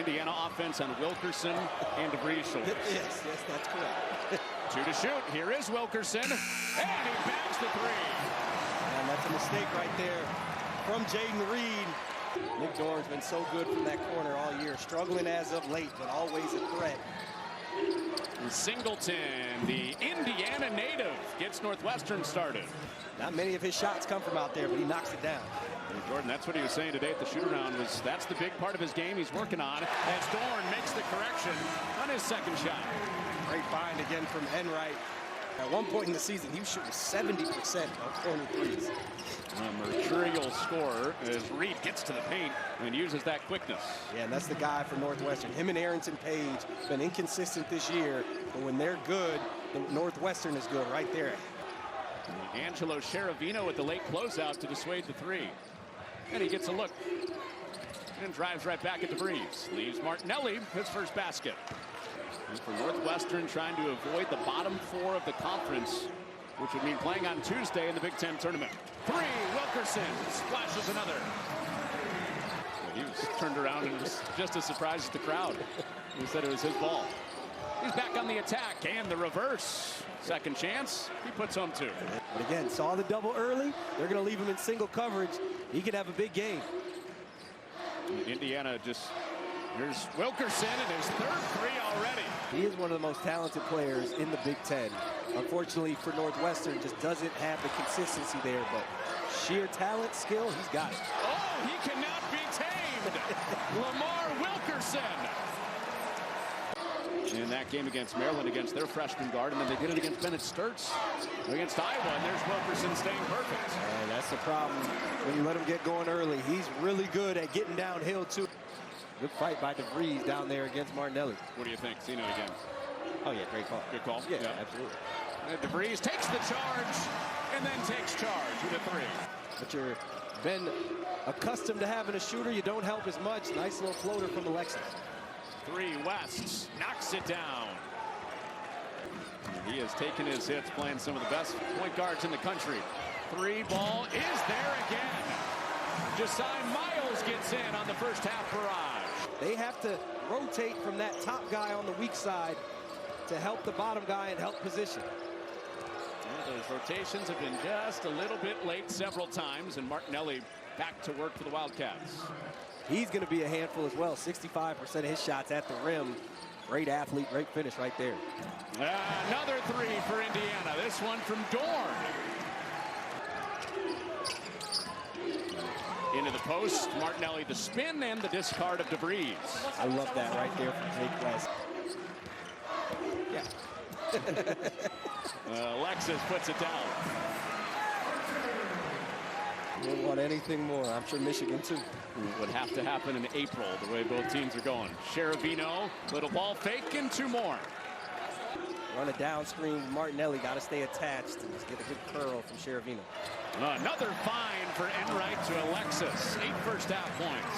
Indiana offense on Wilkerson and DeVries' shoulders. Yes, that's correct. 2 to shoot. Here is Wilkerson, and he bangs the 3. And that's a mistake right there from Jaden Reed. Nick Dorn's been so good from that corner all year, struggling as of late, but always a threat. And Singleton, the Indiana native, gets Northwestern started. Not many of his shots come from out there, but he knocks it down. And Jordan, that's what he was saying today at the shoot-around, was that's the big part of his game he's working on, as Dorn makes the correction on his second shot. Great find again from Enright. At one point in the season, he was shooting 70% on corner threes. A mercurial scorer as Reed gets to the paint and uses that quickness. Yeah, and that's the guy for Northwestern. Him and Aronson Page been inconsistent this year, but when they're good, Northwestern is good right there. Angelo Cheravino with the late closeout to dissuade the 3. And he gets a look and drives right back at DeVries. Leaves Martinelli his first basket. And for Northwestern, trying to avoid the bottom 4 of the conference, which would mean playing on Tuesday in the Big Ten tournament. 3, Wilkerson splashes another. He was turned around and was just as surprised as the crowd. He said it was his ball. He's back on the attack and the reverse. Second chance, he puts home 2. But again, saw the double early. They're going to leave him in single coverage. He could have a big game. Indiana just, here's Wilkerson and his third 3 already. He is one of the most talented players in the Big Ten. Unfortunately for Northwestern, just doesn't have the consistency there, but sheer talent, skill, he's got it. Oh, he cannot be tamed. Lamar Wilkerson. In that game against Maryland, against their freshman guard, and then they did it against Bennett Sturts against Iowa, and there's Wilkerson staying perfect. And that's the problem when you let him get going early. He's really good at getting downhill, too. Good fight by DeVries down there against Martinelli. What do you think? Seeing it again. Oh, yeah, great call. Good call? Yeah, absolutely. And DeVries takes the charge and then takes charge with a 3. But you're been accustomed to having a shooter. You don't help as much. Nice little floater from Alexis. 3, West knocks it down. He has taken his hits playing some of the best point guards in the country. 3 ball is there again. Josiah Miles gets in on the first half barrage. They have to rotate from that top guy on the weak side to help the bottom guy and help position. Yeah, those rotations have been just a little bit late several times, and Martinelli back to work for the Wildcats. He's going to be a handful as well. 65% of his shots at the rim. Great athlete, great finish right there. Another 3 for Indiana. This one from Dorn. Into the post. Martinelli the spin and the discard of DeVries. I love that right there from Jake West. Yeah. Alexis puts it down. Wouldn't want anything more. I'm sure Michigan too. Would have to happen in April, the way both teams are going. Cheravino, little ball fake, and 2 more. Run a down screen. Martinelli got to stay attached and just get a good curl from Cheravino. Another fine for Enright to Alexis. 8 first half points.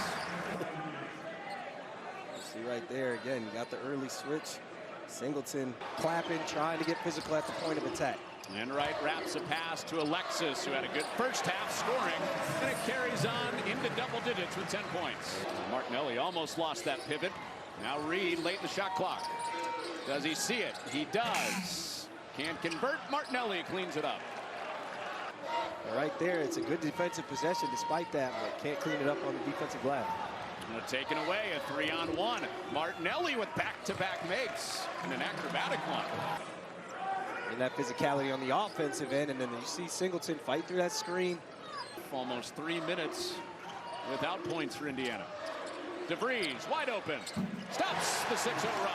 See right there again, you got the early switch. Singleton clapping, trying to get physical at the point of attack. Enright wraps a pass to Alexis, who had a good first half scoring, and it carries on into double digits with 10 points. Martinelli almost lost that pivot. Now Reed late in the shot clock. Does he see it? He does. Can't convert. Martinelli cleans it up. Right there, it's a good defensive possession despite that, but can't clean it up on the defensive glass. Taken away, a 3-on-1. Martinelli with back-to-back makes, and an acrobatic one. And that physicality on the offensive end, and then you see Singleton fight through that screen. Almost 3 minutes without points for Indiana. DeVries wide open, stops the 6-0 run.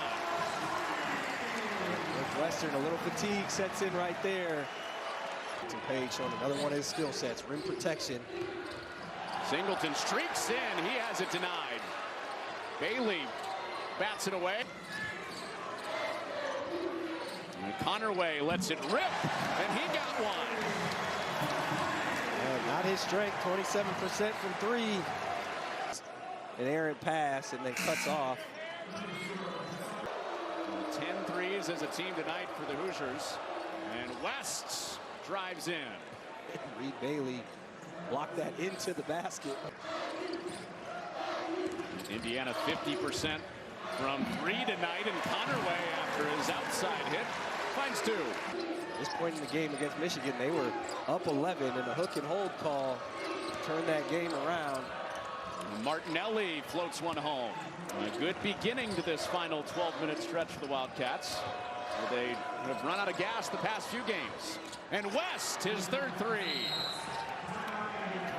Northwestern, a little fatigue sets in right there. Page showing another one of his skill sets, rim protection. Singleton streaks in, he has it denied. Bailey bats it away. And Connerway lets it rip, and he got one. Not his strength, 27% from 3. An errant pass, and then cuts off. 10 threes as a team tonight for the Hoosiers. And West drives in. Reed Bailey blocked that into the basket. Indiana 50% from 3 tonight, and Connerway, after his outside hit, finds 2. At this point in the game against Michigan, they were up 11, and a hook and hold call turned that game around. Martinelli floats one home. A good beginning to this final 12-minute stretch for the Wildcats. They have run out of gas the past few games. And West, his third 3.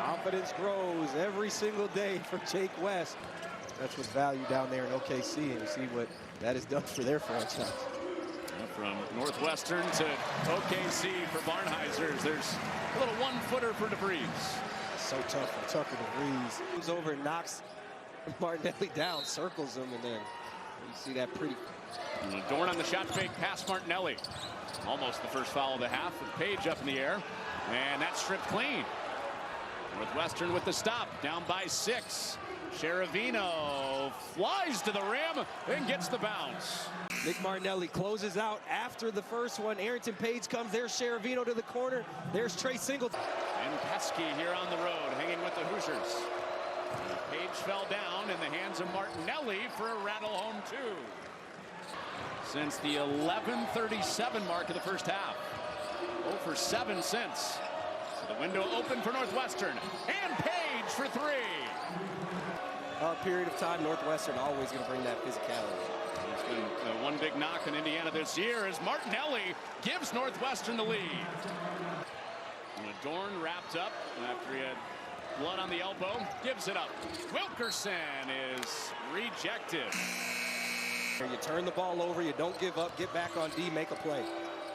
Confidence grows every single day for Jake West. That's what's valued down there in OKC, and you see what that has done for their franchise. From Northwestern to OKC for Barnheisers, there's a little one-footer for DeVries. So tough for Tucker DeVries. Comes over and knocks Martinelli down, circles him, and then you see that pretty. Dorn on the shot fake past Martinelli. Almost the first foul of the half, with Page up in the air, and that's stripped clean. Northwestern with the stop, down by 6. Cheravino flies to the rim and gets the bounce. Nick Martinelli closes out after the first one. Arrington Page comes. There's Cheravino to the corner. There's Trey Singleton. And Pesky here on the road, hanging with the Hoosiers. Page fell down in the hands of Martinelli for a rattle home 2. Since the 11:37 mark of the first half. 0 for 7 since. So the window open for Northwestern. And Page for 3. A period of time, Northwestern always going to bring that physicality. It's been one big knock on Indiana this year as Martinelli gives Northwestern the lead. Dorn wrapped up after he had blood on the elbow, gives it up. Wilkerson is rejected. You turn the ball over, you don't give up, get back on D, make a play.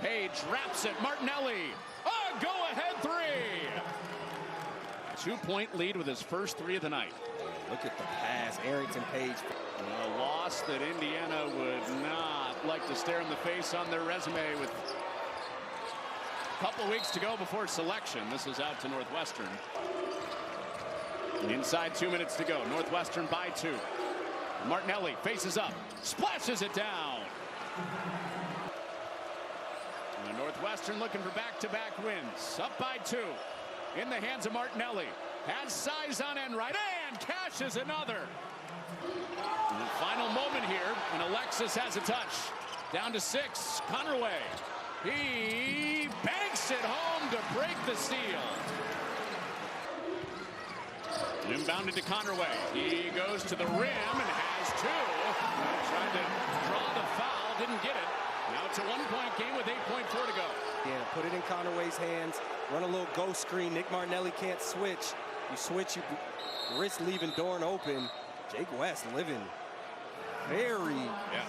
Page wraps it, Martinelli, a go-ahead 3. 2-point lead with his first 3 of the night. Look at the pass, Arrington Page. A loss that Indiana would not like to stare in the face on their resume with a couple weeks to go before selection. This is out to Northwestern. Inside 2 minutes to go. Northwestern by 2. Martinelli faces up, splashes it down. And Northwestern looking for back-to-back wins. Up by 2. In the hands of Martinelli. Has size on end right and cashes another. And the final moment here, and Alexis has a touch. Down to 6. Connerway. He banks it home to break the seal. Inbounded to Connerway. He goes to the rim and has 2. Tried to draw the foul, didn't get it. Now it's a 1-point game with 8.4 to go. Yeah, put it in Connerway's hands. Run a little ghost screen. Nick Martinelli can't switch. You switch, you risk leaving Dorn open. Jake West living very. Yeah.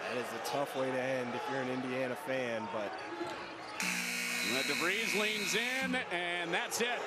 That is a tough way to end if you're an Indiana fan, but. DeVries leans in, and that's it.